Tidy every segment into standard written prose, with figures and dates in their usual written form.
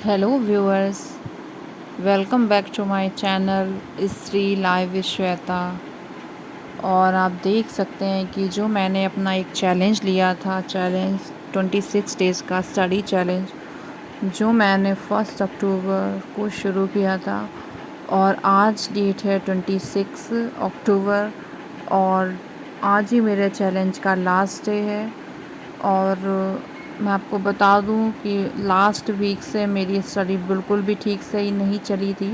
Hello viewers, welcome back to my channel Shri live with Shweta. और आप देख सकते हैं कि जो मैंने अपना एक चैलेंज लिया था, चैलेंज 26 डेज़ का स्टडी चैलेंज, जो मैंने 1 अक्टूबर को शुरू किया था और आज डेट है 26 अक्टूबर और आज ही मेरे चैलेंज का लास्ट डे है। और मैं आपको बता दूं कि लास्ट वीक से मेरी स्टडी बिल्कुल भी ठीक से ही नहीं चली थी।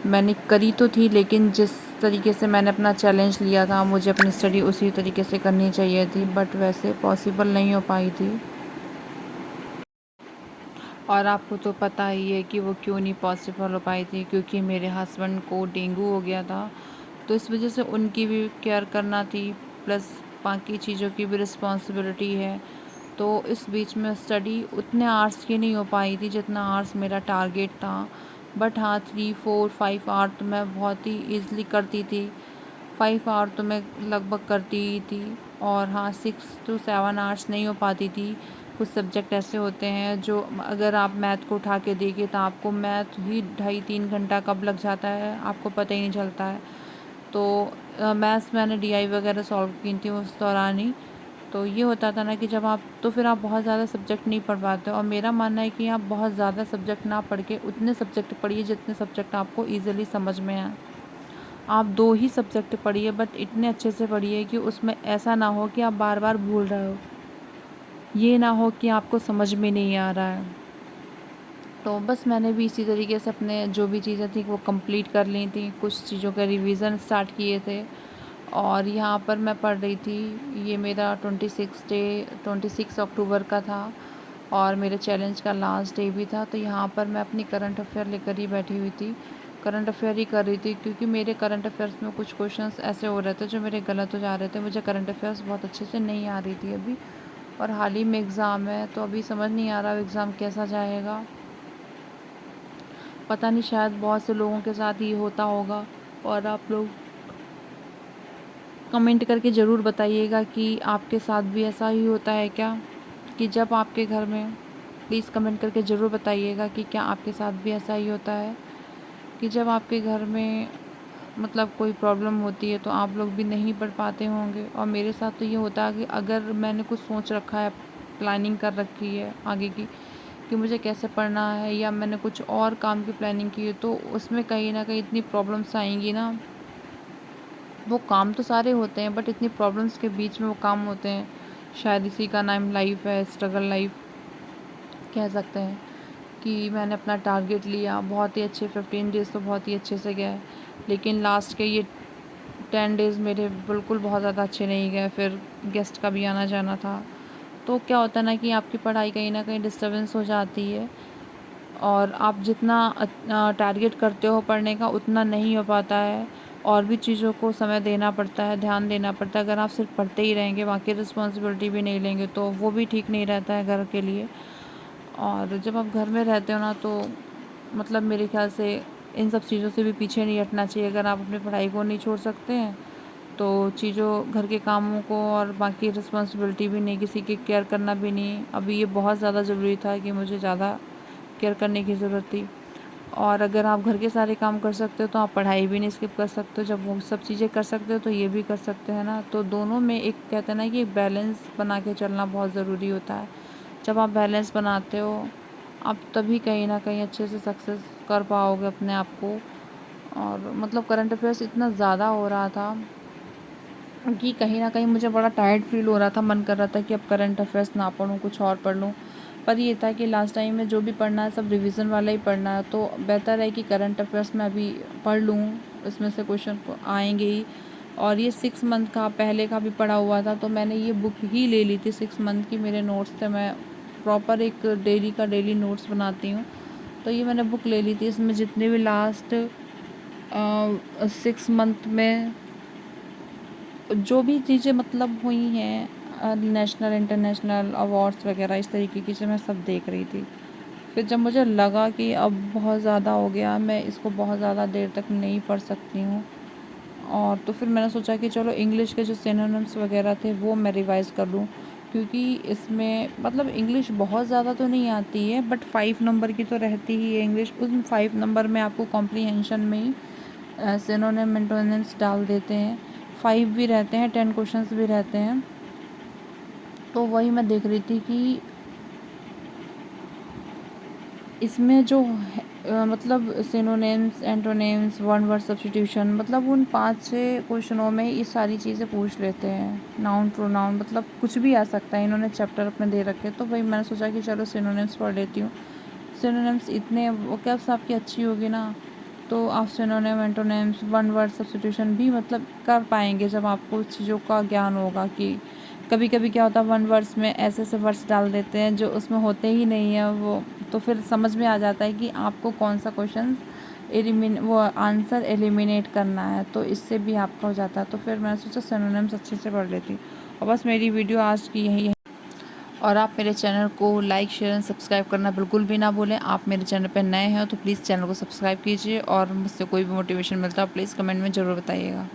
मैंने करी तो थी, लेकिन जिस तरीके से मैंने अपना चैलेंज लिया था मुझे अपनी स्टडी उसी तरीके से करनी चाहिए थी, बट वैसे पॉसिबल नहीं हो पाई थी। और आपको तो पता ही है कि वो क्यों नहीं पॉसिबल हो पाई थी, क्योंकि मेरे हस्बैंड को डेंगू हो गया था, तो इस वजह से उनकी भी केयर करना थी, प्लस बाकी चीज़ों की भी रिस्पॉन्सिबिलिटी है। तो इस बीच में स्टडी उतने आवर्स की नहीं हो पाई थी जितना आवर्स मेरा टारगेट था। बट हाँ, 3 4 5 आवर तो मैं बहुत ही ईज़िली करती थी। 5 आवर तो मैं लगभग करती ही थी। और हाँ, 6 to 7 आवर्स नहीं हो पाती थी। कुछ सब्जेक्ट ऐसे होते हैं जो अगर आप मैथ को उठा के देखिए तो आपको मैथ ही 2.5 3 घंटा कब लग जाता है आपको पता ही नहीं चलता है। तो मैथ्स मैंने डीआई वगैरह सॉल्व की थी उस दौरान ही। तो ये होता था ना कि जब आप तो फिर आप बहुत ज़्यादा सब्जेक्ट नहीं पढ़ पाते। और मेरा मानना है कि आप बहुत ज़्यादा सब्जेक्ट ना पढ़ के उतने सब्जेक्ट पढ़िए जितने सब्जेक्ट आपको ईज़िली समझ में आए। आप 2 ही सब्जेक्ट पढ़िए, बट इतने अच्छे से पढ़िए कि उसमें ऐसा ना हो कि आप बार बार भूल रहे हो, ये ना हो कि आपको समझ में नहीं आ रहा है। तो बस मैंने भी इसी तरीके से अपने जो भी चीज़ें थी वो कंप्लीट कर ली थी, कुछ चीज़ों के रिवीजन स्टार्ट किए थे। और यहाँ पर मैं पढ़ रही थी, ये मेरा 26 अक्टूबर का था और मेरे चैलेंज का लास्ट डे भी था। तो यहाँ पर मैं अपनी करंट अफेयर लेकर ही बैठी हुई थी, करंट अफेयर ही कर रही थी, क्योंकि मेरे करंट अफेयर्स में कुछ क्वेश्चंस ऐसे हो रहे थे जो मेरे गलत हो जा रहे थे। मुझे करंट अफेयर्स बहुत अच्छे से नहीं आ रही थी अभी, और हाल ही में एग्ज़ाम है तो अभी समझ नहीं आ रहा एग्ज़ाम कैसा जाएगा। पता नहीं, शायद बहुत से लोगों के साथ ही होता होगा। और आप लोग कमेंट करके ज़रूर बताइएगा कि आपके साथ भी ऐसा ही होता है क्या, कि जब आपके घर में, प्लीज़ कमेंट करके ज़रूर बताइएगा कि क्या आपके साथ भी ऐसा ही होता है कि जब आपके घर में मतलब कोई प्रॉब्लम होती है तो आप लोग भी नहीं पढ़ पाते होंगे। और मेरे साथ तो ये होता है कि अगर मैंने कुछ सोच रखा है, प्लानिंग कर रखी है आगे की कि मुझे कैसे पढ़ना है, या मैंने कुछ और काम की प्लानिंग की है, तो उसमें कहीं ना कहीं इतनी प्रॉब्लम्स आएंगी ना। वो काम तो सारे होते हैं बट इतनी प्रॉब्लम्स के बीच में वो काम होते हैं। शायद इसी का नाम लाइफ है, स्ट्रगल लाइफ कह सकते हैं। कि मैंने अपना टारगेट लिया, बहुत ही अच्छे 15 डेज़ तो बहुत ही अच्छे से गए, लेकिन लास्ट के ये 10 डेज़ मेरे बिल्कुल बहुत ज़्यादा अच्छे नहीं गए। फिर गेस्ट का भी आना जाना था, तो क्या होता है ना कि आपकी पढ़ाई कहीं ना कहीं डिस्टर्बेंस हो जाती है, और आप जितना टारगेट करते हो पढ़ने का उतना नहीं हो पाता है। और भी चीज़ों को समय देना पड़ता है, ध्यान देना पड़ता है। अगर आप सिर्फ पढ़ते ही रहेंगे, बाकी रिस्पॉन्सिबिलिटी भी नहीं लेंगे, तो वो भी ठीक नहीं रहता है घर के लिए। और जब आप घर में रहते हो ना, तो मतलब मेरे ख्याल से इन सब चीज़ों से भी पीछे नहीं हटना चाहिए। अगर आप अपनी पढ़ाई को नहीं छोड़ सकते हैं तो चीज़ों, घर के कामों को और बाकी रिस्पॉन्सिबिलिटी भी नहीं, किसी की केयर करना भी नहीं। अभी ये बहुत ज़्यादा ज़रूरी था कि मुझे ज़्यादा केयर करने की ज़रूरत थी। और अगर आप घर के सारे काम कर सकते हो तो आप पढ़ाई भी नहीं स्किप कर सकते हो। जब वो सब चीज़ें कर सकते हो तो ये भी कर सकते हैं ना। तो दोनों में एक, कहते हैं ना कि एक बैलेंस बना के चलना बहुत ज़रूरी होता है। जब आप बैलेंस बनाते हो, आप तभी कहीं ना कहीं अच्छे से सक्सेस कर पाओगे अपने आप को। और मतलब करंट अफेयर्स इतना ज़्यादा हो रहा था कि कहीं न कहीं मुझे बड़ा टायर्ड फ़ील हो रहा था, मन कर रहा था कि अब करंट अफेयर्स ना पढूँ, कुछ और पढ़ लूँ। पर ये था कि लास्ट टाइम में जो भी पढ़ना है सब रिवीज़न वाला ही पढ़ना है, तो बेहतर है कि करंट अफेयर्स में अभी पढ़ लूँ, इसमें से क्वेश्चन आएँगे ही। और ये 6 मंथ का पहले का भी पढ़ा हुआ था, तो मैंने ये बुक ही ले ली थी। 6 मंथ की मेरे नोट्स थे, मैं प्रॉपर एक डेली का डेली नोट्स बनाती हूँ, तो ये मैंने बुक ले ली थी। इसमें जितने भी लास्ट 6 मंथ में जो भी चीज़ें मतलब हुई हैं, नेशनल इंटरनेशनल अवार्ड्स वगैरह इस तरीके की चीज़ें मैं सब देख रही थी। फिर जब मुझे लगा कि अब बहुत ज़्यादा हो गया, मैं इसको बहुत ज़्यादा देर तक नहीं पढ़ सकती हूँ, और तो फिर मैंने सोचा कि चलो इंग्लिश के जो सिनोनिम्स वगैरह थे वो मैं रिवाइज़ कर लूँ। क्योंकि इसमें मतलब इंग्लिश बहुत ज़्यादा तो नहीं आती है, बट 5 नंबर की तो रहती ही है इंग्लिश। उन 5 नंबर में आपको कॉम्प्रीहेंशन में ही सिनोनिम एंटोनिम्स डाल देते हैं। 5 भी रहते हैं, 10 क्वेश्चंस भी रहते हैं। तो वही मैं देख रही थी कि इसमें जो मतलब synonyms antonyms one word substitution, मतलब उन 5-6 क्वेश्चनों में ये सारी चीज़ें पूछ लेते हैं। नाउन प्रोनाउन मतलब कुछ भी आ सकता है, इन्होंने चैप्टर अपने दे रखे। तो वही मैंने सोचा कि चलो सिनोनिम्स पढ़ लेती हूँ। सिनोनिम्स इतने वोकैब्स आपकी अच्छी होगी ना, तो आप synonym antonyms one word substitution भी मतलब कर पाएंगे जब आपको चीज़ों का ज्ञान होगा। कि कभी कभी क्या होता है, वन वर्ड्स में ऐसे ऐसे वर्ड्स डाल देते हैं जो उसमें होते ही नहीं है वो, तो फिर समझ में आ जाता है कि आपको कौन सा क्वेश्चन वो आंसर एलिमिनेट करना है। तो इससे भी आपका हो जाता है। तो फिर मैंने सोचा सिनोनिम्स अच्छे से पढ़ लेती हूँ। और बस मेरी वीडियो आज की यही है। और आप मेरे चैनल को लाइक शेयर एंड सब्सक्राइब करना बिल्कुल भी ना भूलें। आप मेरे चैनल पर नए हैं तो प्लीज़ चैनल को सब्सक्राइब कीजिए, और मुझसे कोई भी मोटिवेशन मिलता है प्लीज़ कमेंट में ज़रूर बताइएगा।